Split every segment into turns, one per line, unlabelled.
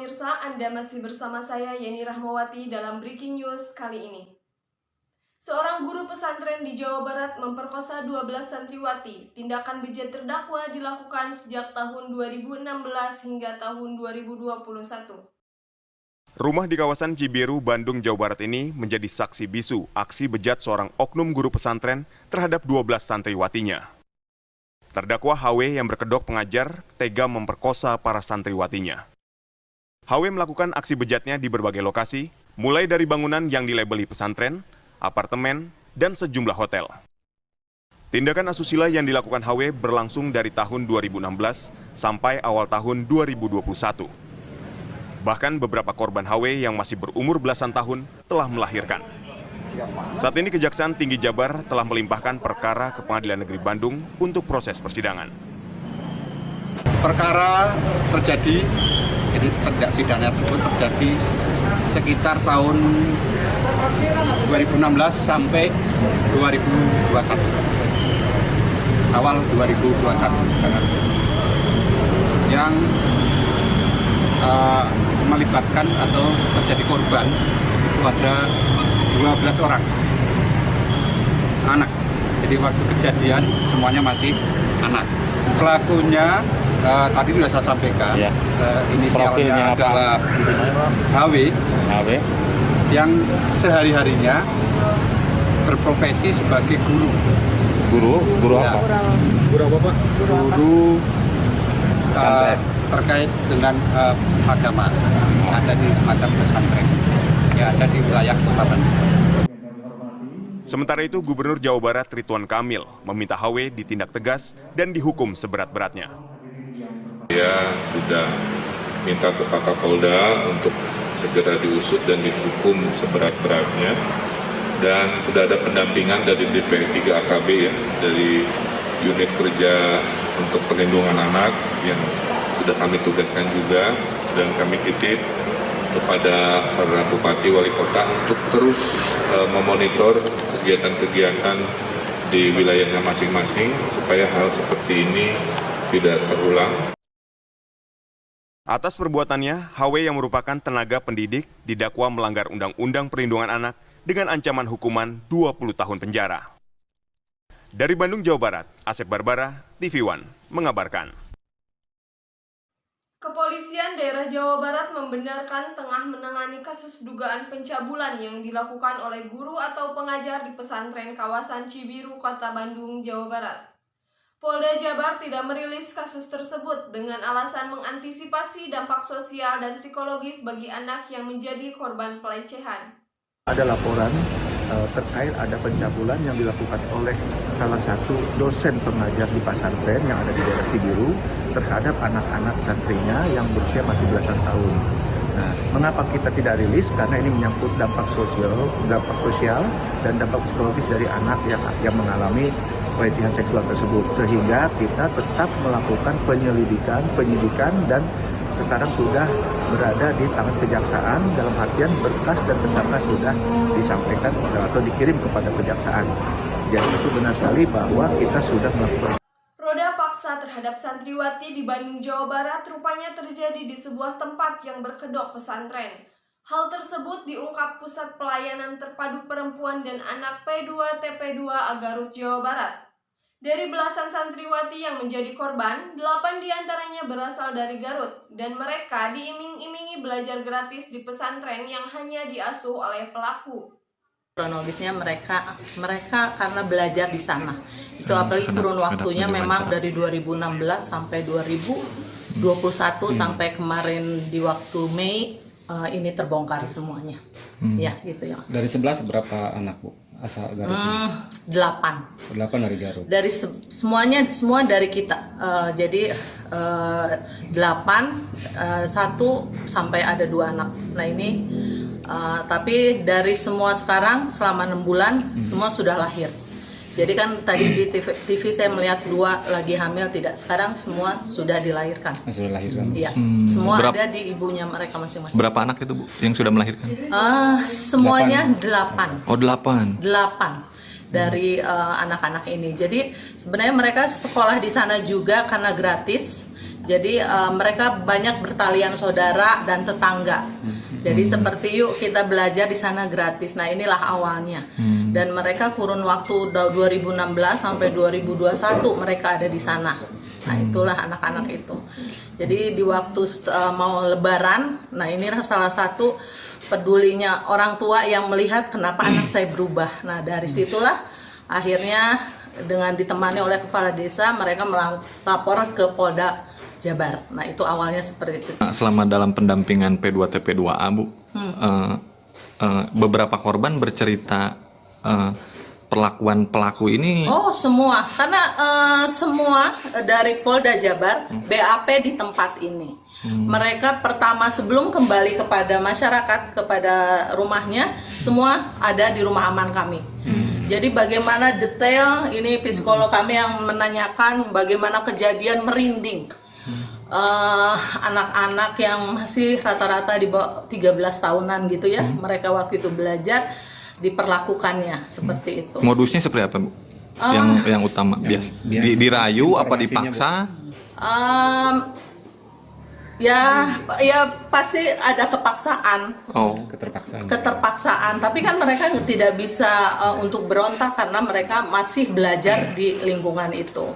pemirsa, Anda masih bersama saya Yeni Rahmawati dalam Breaking News kali ini. Seorang guru pesantren di Jawa Barat memperkosa 12 santriwati. Tindakan bejat terdakwa dilakukan sejak tahun 2016 hingga tahun 2021.
Rumah di kawasan Cibiru, Bandung, Jawa Barat ini menjadi saksi bisu aksi bejat seorang oknum guru pesantren terhadap 12 santriwatinya. Terdakwa HW yang berkedok pengajar tega memperkosa para santriwatinya. HW melakukan aksi bejatnya di berbagai lokasi, mulai dari bangunan yang dilabeli pesantren, apartemen, dan sejumlah hotel. Tindakan asusila yang dilakukan HW berlangsung dari tahun 2016 sampai awal tahun 2021. Bahkan beberapa korban HW yang masih berumur belasan tahun telah melahirkan. Saat ini Kejaksaan Tinggi Jabar telah melimpahkan perkara ke Pengadilan Negeri Bandung untuk proses persidangan.
Perkara terjadi, jadi tindak pidana tersebut terjadi sekitar tahun 2016 sampai 2021. Awal 2021. Yang melibatkan atau menjadi korban itu ada 12 orang anak. Jadi waktu kejadian semuanya masih anak. Pelakunya tadi sudah saya sampaikan, ya. Inisialnya adalah HW yang sehari-harinya berprofesi sebagai guru.
Guru apa?
Guru apa, Pak? Guru terkait dengan agama ada di semacam pesantren yang ada di wilayah Kota Bandung.
Sementara itu, Gubernur Jawa Barat Ridwan Kamil meminta HW ditindak tegas dan dihukum seberat-beratnya.
Dia sudah minta ke Pak Kapolda untuk segera diusut dan dihukum seberat-beratnya. Dan sudah ada pendampingan dari DP3 AKB ya, dari unit kerja untuk perlindungan anak yang sudah kami tugaskan juga, dan kami titip kepada para bupati wali kota untuk terus memonitor kegiatan-kegiatan di wilayahnya masing-masing supaya hal seperti ini tidak terulang.
Atas perbuatannya, HW yang merupakan tenaga pendidik didakwa melanggar Undang-Undang Perlindungan Anak dengan ancaman hukuman 20 tahun penjara. Dari Bandung, Jawa Barat, Asep Barbara, TV One, mengabarkan.
Kepolisian daerah Jawa Barat membenarkan tengah menangani kasus dugaan pencabulan yang dilakukan oleh guru atau pengajar di pesantren kawasan Cibiru, Kota Bandung, Jawa Barat. Polda Jabar tidak merilis kasus tersebut dengan alasan mengantisipasi dampak sosial dan psikologis bagi anak yang menjadi korban pelecehan.
Ada laporan terkait ada pencabulan yang dilakukan oleh salah satu dosen pengajar di pesantren yang ada di daerah Cibiru terhadap anak-anak santrinya yang berusia masih belasan tahun. Nah, mengapa kita tidak rilis? Karena ini menyangkut dampak sosial dan dampak psikologis dari anak yang mengalami pelecehan seksual tersebut, sehingga kita tetap melakukan penyidikan dan sekarang sudah berada di tangan kejaksaan, dalam artian berkas dan tersangka sudah disampaikan atau dikirim kepada kejaksaan. Jadi itu benar sekali bahwa kita sudah melakukan.
Roda paksa terhadap santriwati di Bandung, Jawa Barat rupanya terjadi di sebuah tempat yang berkedok pesantren. Hal tersebut diungkap Pusat Pelayanan Terpadu Perempuan dan Anak P2 TP2 Garut, Jawa Barat. Dari belasan santriwati yang menjadi korban, 8 diantaranya berasal dari Garut, dan mereka diiming-imingi belajar gratis di pesantren yang hanya diasuh oleh pelaku.
Kronologisnya mereka karena belajar di sana. Itu apalagi kurun waktunya memang dari 2016 sampai 2021 sampai kemarin di waktu Mei ini terbongkar semuanya. Ya, gitu ya.
Dari 11 berapa anak, Bu? Asal Garut?
8
dari Garut.
Dari semua dari kita. Jadi 8, 1 sampai ada 2 anak. Nah ini tapi dari semua sekarang selama 6 bulan semua sudah lahir. Jadi kan tadi di TV saya melihat 2 lagi hamil, tidak. Sekarang semua sudah dilahirkan.
Sudah lahirkan?
Iya, semua ada di ibunya mereka masing-masing.
Berapa anak itu, Bu, yang sudah melahirkan?
Semuanya 8.
Oh, 8.
8 dari anak-anak ini. Jadi sebenarnya mereka sekolah di sana juga karena gratis. Jadi mereka banyak bertalian saudara dan tetangga. Jadi seperti yuk kita belajar di sana gratis. Nah inilah awalnya. Dan mereka kurun waktu 2016 sampai 2021 mereka ada di sana. Nah itulah anak-anak itu. Jadi di waktu mau lebaran, nah ini salah satu pedulinya orang tua yang melihat kenapa anak saya berubah. Nah dari situlah akhirnya dengan ditemani oleh kepala desa mereka melapor ke Polda Jabar. Nah itu awalnya seperti itu.
Selama dalam pendampingan P2T P2A Bu, beberapa korban bercerita perlakuan pelaku ini.
Oh semua, karena semua dari Polda Jabar BAP di tempat ini. Mereka pertama sebelum kembali kepada masyarakat, kepada rumahnya, semua ada di rumah aman kami. Jadi bagaimana detail ini psikolog kami yang menanyakan bagaimana kejadian merinding. Anak-anak yang masih rata-rata di bawah 13 tahunan gitu ya, mereka waktu itu belajar diperlakukannya seperti itu.
Modusnya seperti apa Bu? Yang utama biasa dirayu apa dipaksa?
Ya pasti ada kepaksaan.
Oh,
keterpaksaan. Tapi kan mereka tidak bisa untuk berontak karena mereka masih belajar di lingkungan itu.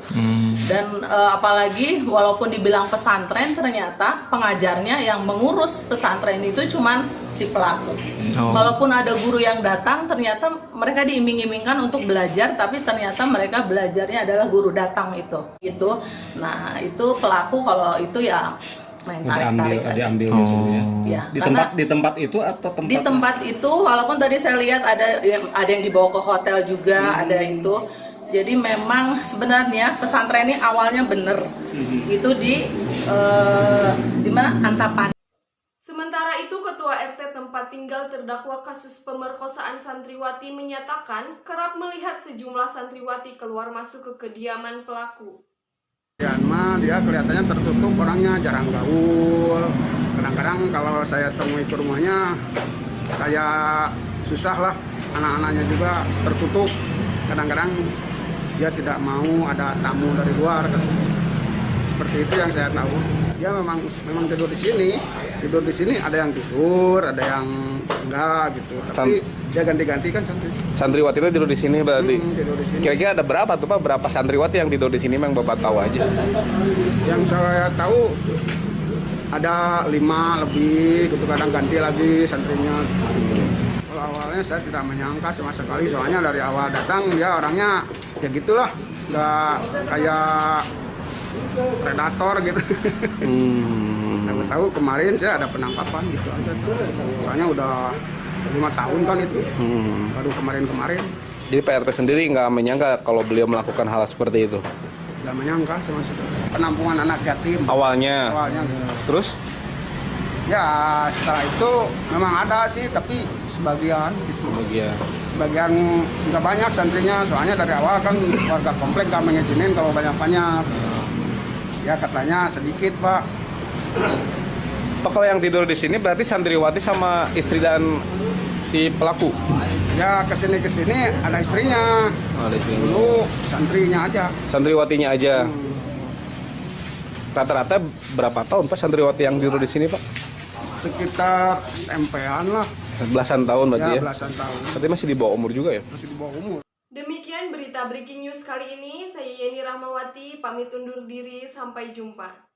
Dan apalagi walaupun dibilang pesantren, ternyata pengajarnya yang mengurus pesantren itu cuman si pelaku. Walaupun ada guru yang datang, ternyata mereka diiming-imingkan untuk belajar, tapi ternyata mereka belajarnya adalah guru datang itu. Gitu. Nah itu pelaku kalau itu ya main tarik-tarik aja.
Diambil
ya,
di tempat itu atau tempat?
Di tempat itu, walaupun tadi saya lihat ada yang dibawa ke hotel juga, ada itu. Jadi memang sebenarnya pesantren ini awalnya bener. Itu di mana? Antapani.
Sementara itu, Ketua RT tempat tinggal terdakwa kasus pemerkosaan santriwati menyatakan kerap melihat sejumlah santriwati keluar masuk ke kediaman pelaku.
Dia kelihatannya tertutup, orangnya jarang gaul. Kadang-kadang kalau saya temui ke rumahnya kayak susah lah, anak-anaknya juga tertutup. Kadang-kadang dia tidak mau ada tamu dari luar. Seperti itu yang saya tahu. Dia memang tidur di sini. Tidur di sini ada yang tidur, ada yang enggak gitu. Tapi dia ganti-ganti kan
santriwati itu tidur di sini berarti.
Tidur di sini.
Kira-kira ada berapa tuh Pak? Berapa santriwati yang tidur di sini memang Bapak tahu aja?
Yang saya tahu ada 5 lebih gitu, kadang ganti lagi santrinya. Kalau awalnya saya tidak menyangka sama sekali, soalnya dari awal datang dia orangnya ya gitulah, nggak kayak predator gitu. Tahu kemarin saya ada penangkapan gitu aja. Soalnya udah 5 tahun kan itu, baru kemarin-kemarin.
Jadi PRT sendiri nggak menyangka kalau beliau melakukan hal seperti itu?
Nggak menyangka sama sekali. Penampungan anak yatim.
Awalnya. Terus?
Ya setelah itu memang ada sih, tapi sebagian gitu. Sebagian nggak banyak santrinya, soalnya dari awal kan warga komplek nggak mengizinin kalau banyak-banyak. Ya katanya sedikit Pak.
Pak, kalau yang tidur di sini berarti santriwati sama istri dan si pelaku?
Ya kesini ada istrinya. Dulu santrinya aja.
Santriwatinya aja. Rata-rata berapa tahun Pak santriwati yang tidur di sini Pak?
Sekitar SMP-an lah.
Belasan tahun berarti ya?
Belasan tahun.
Berarti masih di bawah umur juga ya?
Masih di bawah umur.
Demikian berita breaking news kali ini. Saya Yeni Rahmawati, pamit undur diri. Sampai jumpa.